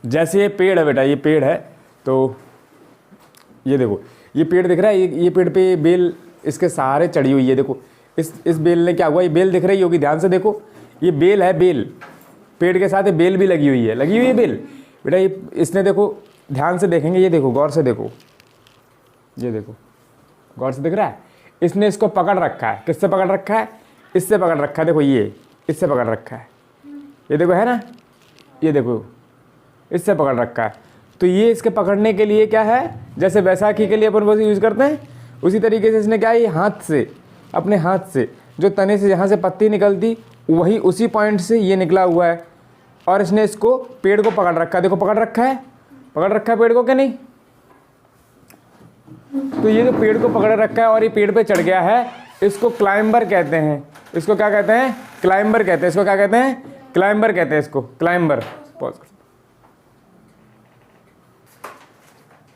जैसे ये पेड़ है बेटा, ये पेड़ है, तो ये देखो ये पेड़ दिख रहा है, ये पेड़ पे बेल इसके सहारे चढ़ी हुई है। देखो इस बेल ने क्या हुआ, ये बेल दिख रही होगी, ध्यान से देखो, ये बेल है, बेल पेड़ के साथ ये बेल भी लगी हुई है बेल बेटा। ये इसने देखो ध्यान से देखेंगे, ये देखो गौर से देखो, ये देखो गौर से दिख रहा है, इसने इसको पकड़ रखा है। किससे पकड़ रखा है? इससे पकड़ रखा है। देखो ये इससे पकड़ रखा है, ये देखो है ना, ये देखो इससे पकड़ रखा है। तो ये इसके पकड़ने के लिए क्या है, जैसे बैसाखी के लिए अपन वो यूज़ करते हैं, उसी तरीके से इसने क्या है, ये हाथ से, अपने हाथ से जो तने से जहाँ से पत्ती निकलती वही उसी पॉइंट से ये निकला हुआ है, और इसने इसको पेड़ को पकड़ रखा है। देखो पकड़ रखा है पेड़ को, क्या नहीं? तो ये जो पेड़ को पकड़ रखा है और ये पेड़ पे चढ़ गया है, इसको क्लाइंबर कहते हैं। इसको क्या कहते हैं? क्लाइंबर कहते हैं। इसको क्या कहते हैं? क्लाइंबर कहते हैं इसको, क्लाइंबर।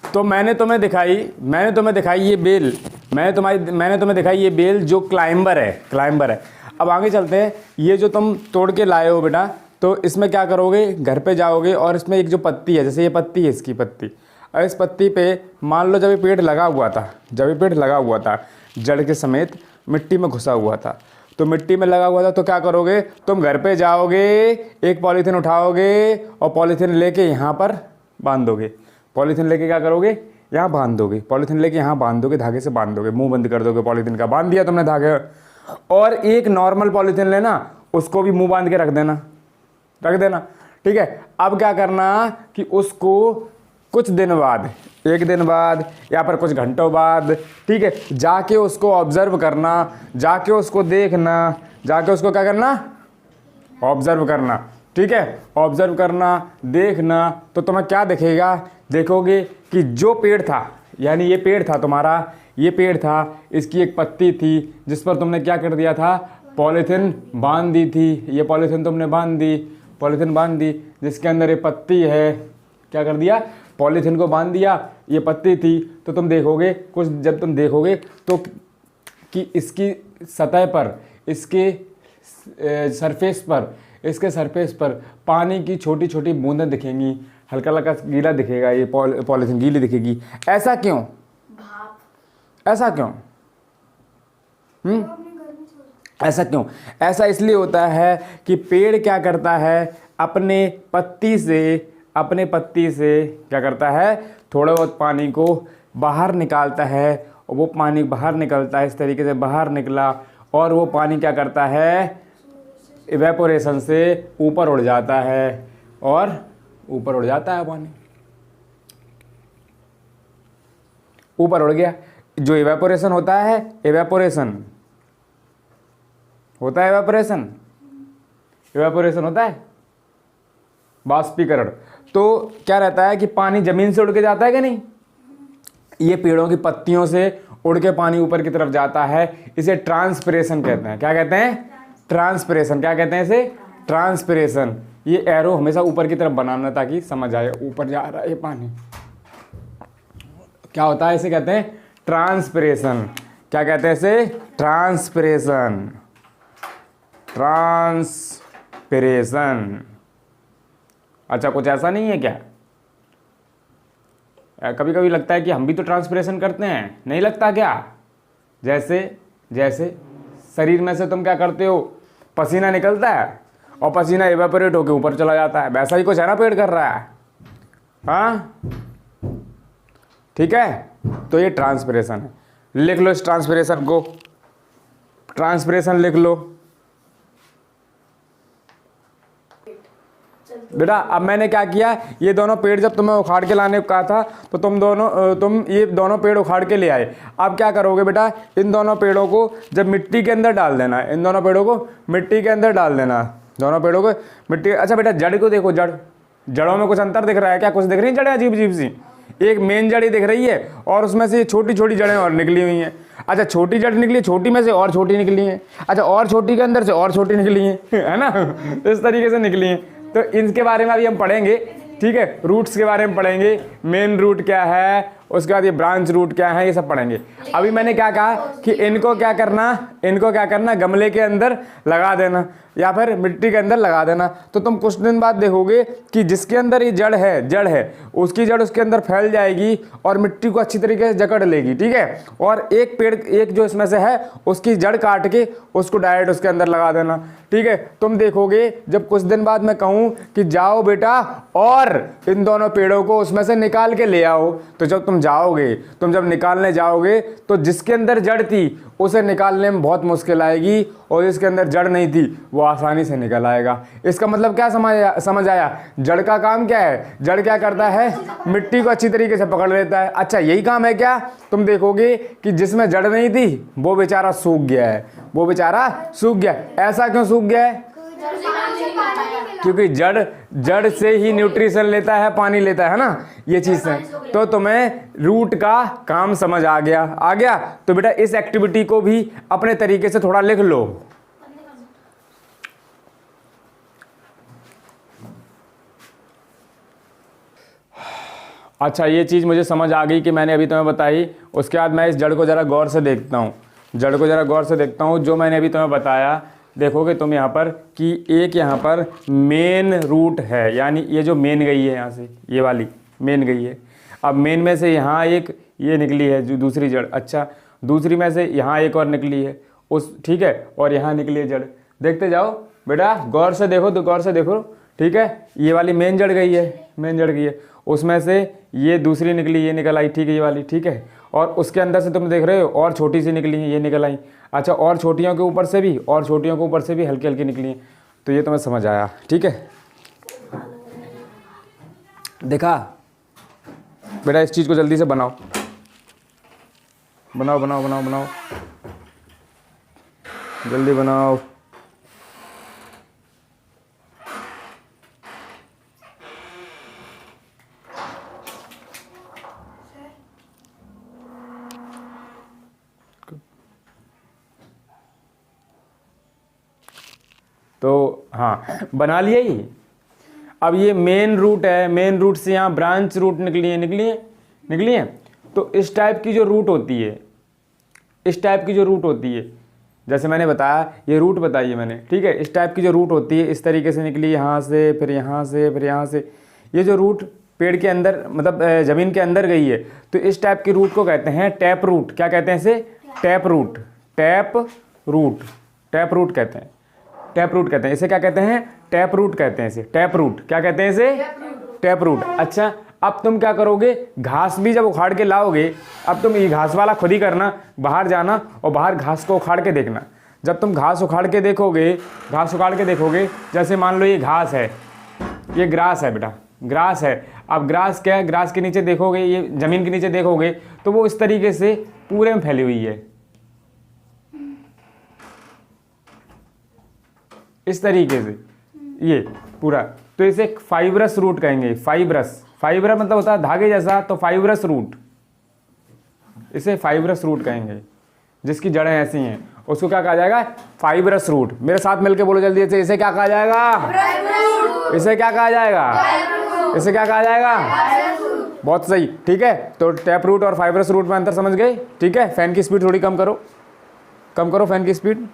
तो मैंने तुम्हें दिखाई ये बेल, मैंने तुम्हें दिखाई ये बेल जो क्लाइंबर है। अब आगे चलते हैं। ये जो तुम तोड़ के लाए हो बेटा, तो इसमें क्या करोगे, घर पे जाओगे और इसमें एक जो पत्ती है, जैसे ये पत्ती है, इसकी पत्ती, और इस पत्ती पे मान लो जब ये पेड़ लगा हुआ था, जड़ के समेत मिट्टी में घुसा हुआ था, तो मिट्टी में लगा हुआ था, तो क्या करोगे, तुम घर पे जाओगे, एक पॉलीथीन उठाओगे और पॉलीथीन लेके यहाँ पर बांध दोगे। पॉलीथीन लेके क्या करोगे, यहाँ बांध दोगे। पॉलीथीन लेके यहाँ बांध दोगे, धागे से बांध दोगे, मुंह बंद कर दोगे पॉलीथीन का, बांध दिया तुमने धागे। और एक नॉर्मल पॉलीथीन लेना, उसको भी मुंह बांध के रख देना, ठीक है। अब क्या करना कि उसको कुछ दिन बाद, एक दिन बाद या फिर कुछ घंटों बाद, ठीक है, जाके उसको ऑब्जर्व करना, जाके उसको देखना, जाके उसको क्या करना, ऑब्जर्व करना, ठीक है। ऑब्जर्व करना, देखना, तो तुम्हें क्या दिखेगा, देखोगे कि जो पेड़ था, यानी ये पेड़ था तुम्हारा, ये पेड़ था, इसकी एक पत्ती थी जिस पर तुमने क्या कर दिया था, पॉलीथीन बांध दी थी। ये पॉलीथीन तुमने बांध दी, जिसके अंदर ये पत्ती है, क्या कर दिया, पॉलीथीन को बांध दिया, ये पत्ती थी। तो तुम देखोगे कुछ, जब तुम देखोगे तो कि इसकी सतह पर, इसके सरफेस पर पानी की छोटी छोटी बूंदें दिखेंगी, हल्का हल्का गीला दिखेगा, ये पॉलीथीन गीली दिखेगी। ऐसा क्यों? ऐसा इसलिए होता है कि पेड़ क्या करता है, अपने पत्ती से क्या करता है, थोड़ा बहुत पानी को बाहर निकालता है, और वो पानी बाहर निकलता है, इस तरीके से बाहर निकला, और वो पानी क्या करता है, इवेपोरेशन से ऊपर उड़ जाता है, और ऊपर उड़ जाता है पानी, ऊपर उड़ गया। जो इवेपोरेशन होता है, इवेपोरेशन होता है बाष्पीकरण। तो क्या रहता है कि पानी जमीन से उड़ के जाता है कि नहीं, ये पेड़ों की पत्तियों से उड़ के पानी ऊपर की तरफ जाता है, इसे ट्रांसपिरेशन कहते हैं। क्या कहते हैं? ट्रांसपिरेशन। क्या कहते हैं इसे? ट्रांसपिरेशन। ये एरो हमेशा ऊपर की तरफ बनाना ताकि समझ आए, ऊपर जा रहा है ये पानी, क्या होता है, इसे कहते हैं ट्रांसपिरेशन। क्या कहते हैं इसे? ट्रांसपिरेशन। अच्छा, कुछ ऐसा नहीं है क्या? कभी कभी लगता है कि हम भी तो ट्रांसपिरेशन करते हैं, नहीं लगता क्या? जैसे शरीर में से तुम क्या करते हो, पसीना निकलता है और पसीना इवेपोरेट होकर ऊपर चला जाता है, वैसा ही कुछ है ना पेड़ कर रहा है, हाँ, ठीक है। तो ये ट्रांसपिरेशन है। लिख लो इस ट्रांसपिरेशन को, ट्रांसपिरेशन लिख लो बेटा। अब मैंने क्या किया, ये दोनों पेड़ जब तुम्हें उखाड़ के लाने को कहा था, तो तुम ये दोनों पेड़ उखाड़ के ले आए। अब क्या करोगे बेटा, इन दोनों पेड़ों को जब मिट्टी के अंदर डाल देना, इन दोनों पेड़ों को मिट्टी के अंदर डाल देना, दोनों पेड़ों को मिट्टी। अच्छा बेटा, जड़ को देखो, जड़ों में कुछ अंतर दिख रहा है क्या? कुछ दिख रही है जड़ें अजीब अजीब सी, एक मेन जड़ी दिख रही है और उसमें से छोटी छोटी जड़ें और निकली हुई हैं। अच्छा, छोटी जड़ निकली, छोटी में से और छोटी निकली हैं, अच्छा, और छोटी के अंदर से और छोटी निकली हैं, है ना, इस तरीके से निकली हैं। तो इनके बारे में अभी हम पढ़ेंगे, ठीक है। रूट्स के बारे में पढ़ेंगे, मेन रूट क्या है, उसके बाद ये ब्रांच रूट क्या है ये सब पढ़ेंगे। अभी मैंने क्या कहा कि इनको क्या करना गमले के अंदर लगा देना या फिर मिट्टी के अंदर लगा देना। तो तुम कुछ दिन बाद देखोगे कि जिसके अंदर ये जड़ है उसकी जड़ उसके अंदर फैल जाएगी और मिट्टी को अच्छी तरीके से जकड़ लेगी, ठीक है। और एक पेड़, एक जो इसमें से है उसकी जड़ काट के उसको डायरेक्ट उसके अंदर लगा देना, ठीक है। तुम देखोगे जब कुछ दिन बाद मैं कहूँ कि जाओ बेटा और इन दोनों पेड़ों को उसमें से निकाल के ले आओ, तो जब तुम जाओगे, तुम जब निकालने जाओगे तो जिसके अंदर जड़ थी उसे निकालने में बहुत मुश्किल आएगी और जिसके अंदर जड़ नहीं थी वो आसानी से निकल आएगा। इसका मतलब क्या समझ आया? जड़ का काम क्या है? जड़ क्या करता है? मिट्टी को अच्छी तरीके से पकड़ लेता है। अच्छा, यही काम है क्या? तुम देखोगे कि जिसमें जड़ नहीं थी वो बेचारा सूख गया है, वो बेचारा सूख गया। ऐसा क्यों सूख गया है? क्योंकि जड़ से ही न्यूट्रिशन लेता है, पानी लेता है ना, ये चीज़ है। तो तुम्हें रूट का काम समझ आ गया। तो बेटा इस एक्टिविटी को भी अपने तरीके से थोड़ा लिख लो। अच्छा, ये चीज़ मुझे समझ आ गई कि मैंने अभी तुम्हें बताई। उसके बाद मैं इस जड़ को ज़रा गौर से देखता हूँ, जो मैंने अभी तुम्हें बताया। देखोगे तुम यहाँ पर कि एक यहाँ पर मेन रूट है, यानी ये जो मेन गई है यहाँ से, ये वाली मेन गई है। अब मेन में से यहाँ एक ये निकली है जो दूसरी जड़। अच्छा, दूसरी में से यहाँ एक और निकली है ठीक है, और यहाँ निकली है जड़। देखते जाओ बेटा, गौर से देखो, ठीक है। ये वाली मेन जड़ गई है, उसमें से ये दूसरी निकली, ये निकल आई, ठीक है, ये वाली, ठीक है। और उसके अंदर से तुम देख रहे हो और छोटी सी निकली है, ये निकल आई। अच्छा, और छोटियों के ऊपर से भी हल्की हल्की निकली हैं। तो ये तुम्हें समझ आया, ठीक है। देखा बेटा, इस चीज़ को जल्दी से बनाओ। जल्दी बनाओ। तो हाँ, बना लिया ही। अब ये मेन रूट है, मेन रूट से यहाँ ब्रांच रूट निकली है। तो इस टाइप की जो रूट होती है, जैसे मैंने बताया, ये रूट बताइए मैंने, ठीक है। इस टाइप की जो रूट होती है, इस तरीके से निकली, यहाँ से, फिर यहाँ से। ये जो रूट पेड़ के अंदर, मतलब ज़मीन के अंदर गई है, तो इस टाइप की रूट को कहते हैं टैप रूट। क्या कहते हैं इसे? टैप रूट कहते हैं। इसे क्या कहते हैं? टैप रूट कहते हैं इसे। क्या कहते हैं इसे? Tap root. अच्छा, अब तुम क्या करोगे? घास भी जब उखाड़ के लाओगे, अब तुम ये घास वाला खुद ही करना, बाहर जाना और बाहर घास को उखाड़ के देखना। जब तुम घास उखाड़ के देखोगे, जैसे मान लो ये घास है, ये ग्रास है बेटा, ग्रास है। अब ग्रास क्या है? ग्रास के नीचे देखोगे, ये ज़मीन के नीचे देखोगे तो वो इस तरीके से पूरे में फैली हुई है, इस तरीके से ये पूरा। तो इसे फाइब्रस रूट कहेंगे। फाइब्रस मतलब होता है धागे जैसा, तो फाइब्रस रूट, इसे फाइब्रस रूट कहेंगे। जिसकी जड़ें ऐसी हैं उसको क्या कहा जाएगा? Fibrous root. मेरे साथ मिलके बोलो जल्दी से, इसे क्या कहा जाएगा? इसे क्या कहा जाएगा? बहुत सही, ठीक है। तो टैप रूट और फाइब्रस रूट में अंतर समझ गए, ठीक है। फैन की स्पीड थोड़ी कम करो फैन की स्पीड।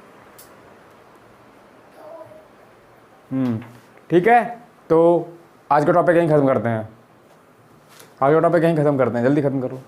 ठीक है। तो आज का टॉपिक यहीं ख़त्म करते हैं, जल्दी ख़त्म करो।